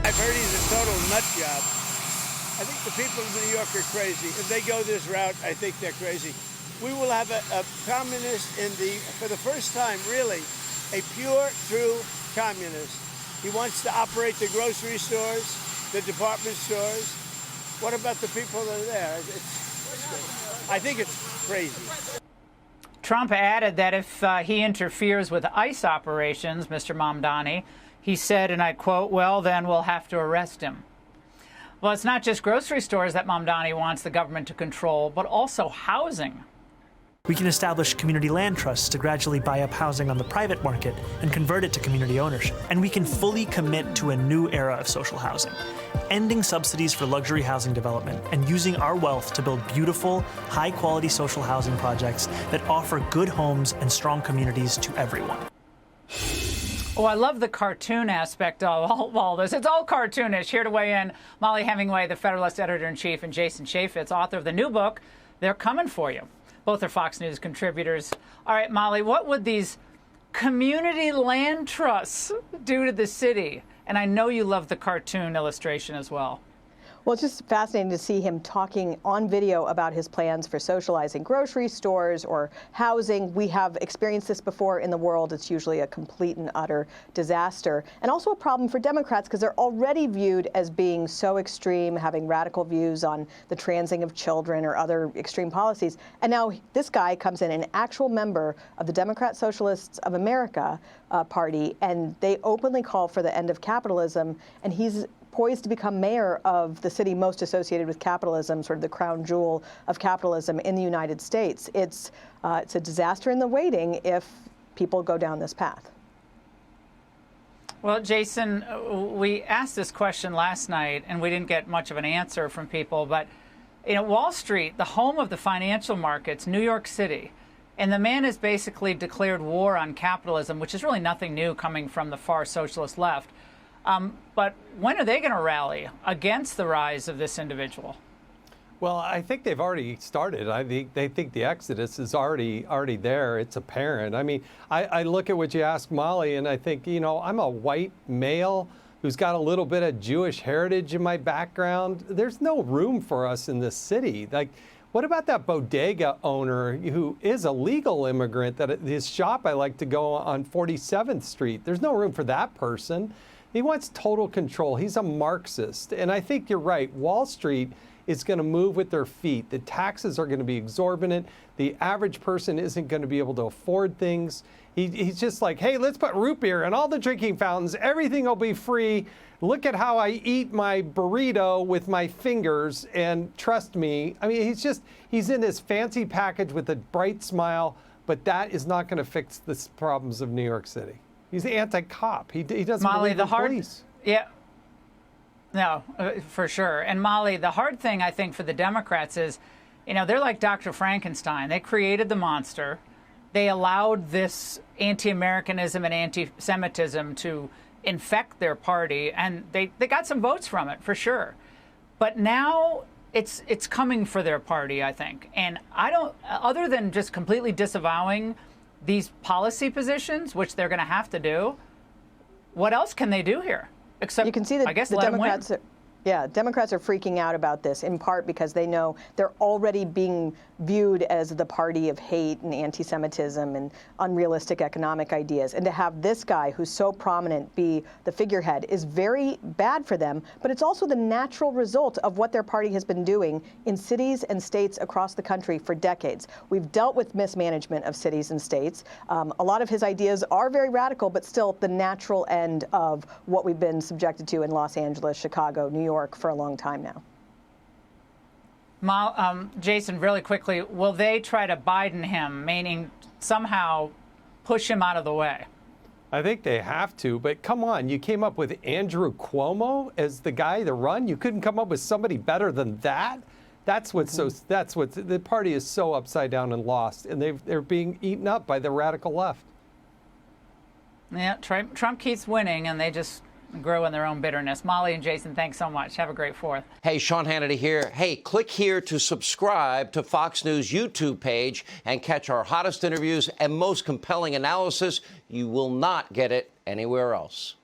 I've heard he's a total nut job. I think the people of New York are crazy. If they go this route, I think they're crazy. We will have a communist for the first time, really, a pure, true communist. He wants to operate the grocery stores, the department stores. What about the people that are there? I think it's crazy. Trump added that if he interferes with ICE operations, Mr. Mamdani, he said, and I quote, well, then we'll have to arrest him. Well, it's not just grocery stores that Mamdani wants the government to control, but also housing. We can establish community land trusts to gradually buy up housing on the private market and convert it to community ownership. And we can fully commit to a new era of social housing, ending subsidies for luxury housing development and using our wealth to build beautiful, high-quality social housing projects that offer good homes and strong communities to everyone. Oh, I love the cartoon aspect of all this. It's all cartoonish. Here to weigh in, Molly Hemingway, the Federalist editor-in-chief, and Jason Chaffetz, author of the new book, They're Coming For You. Both are Fox News contributors. All right, Molly, what would these community land trusts do to the city? And I know you love the cartoon illustration as well. Well, it's just fascinating to see him talking on video about his plans for socializing grocery stores or housing. We have experienced this before in the world. It's usually a complete and utter disaster. And also a problem for Democrats because they're already viewed as being so extreme, having radical views on the transing of children or other extreme policies. And now this guy comes in, an actual member of the Democrat Socialists of America party, and they openly call for the end of capitalism. And he's poised to become mayor of the city most associated with capitalism, sort of the crown jewel of capitalism in the United States. It's a disaster in the waiting if people go down this path. Well, Jason, we asked this question last night, and we didn't get much of an answer from people. But Wall Street, the home of the financial markets, New York City, and the man has basically declared war on capitalism, which is really nothing new coming from the far socialist left. But when are they going to rally against the rise of this individual? Well, I think they've already started. They think the exodus is already there. It's apparent. I mean, I look at what you asked Molly, and I think, I'm a white male who's got a little bit of Jewish heritage in my background. There's no room for us in this city. Like, what about that bodega owner who is a legal immigrant, that his shop I like to go on 47th Street? There's no room for that person. He wants total control. He's a Marxist. And I think you're right. Wall Street is going to move with their feet. The taxes are going to be exorbitant. The average person isn't going to be able to afford things. He's just like, hey, let's put root beer in all the drinking fountains. Everything will be free. Look at how I eat my burrito with my fingers. And trust me, I mean, he's in this fancy package with a bright smile, but that is not going to fix the problems of New York City. He's anti-cop. He doesn't Molly, believe in police. Yeah. No, for sure. And Molly, the hard thing, I think, for the Democrats is, they're like Dr. Frankenstein. They created the monster. They allowed this anti-Americanism and anti-Semitism to infect their party, and they got some votes from it, for sure. But now it's coming for their party, I think. And I don't, other than just completely disavowing these policy positions, which they're going to have to do, what else can they do here? Except, you can see that I guess, the let Democrats them win. Democrats are freaking out about this, in part because they know they're already being viewed as the party of hate and anti-Semitism and unrealistic economic ideas. And to have this guy who's so prominent be the figurehead is very bad for them, but it's also the natural result of what their party has been doing in cities and states across the country for decades. We've dealt with mismanagement of cities and states. A lot of his ideas are very radical, but still the natural end of what we've been subjected to in Los Angeles, Chicago, New York for a long time now. Jason, really quickly, will they try to Biden him, meaning somehow push him out of the way? I think they have to, but come on, you came up with Andrew Cuomo as the guy to run. You couldn't come up with somebody better than that. That's what's the party is so upside down and lost, and they're being eaten up by the radical left. Yeah, Trump keeps winning, and they just grow in their own bitterness. Molly and Jason, thanks so much. Have a great 4th. Hey, Sean Hannity here. Hey, click here to subscribe to Fox News YouTube page and catch our hottest interviews and most compelling analysis. You will not get it anywhere else.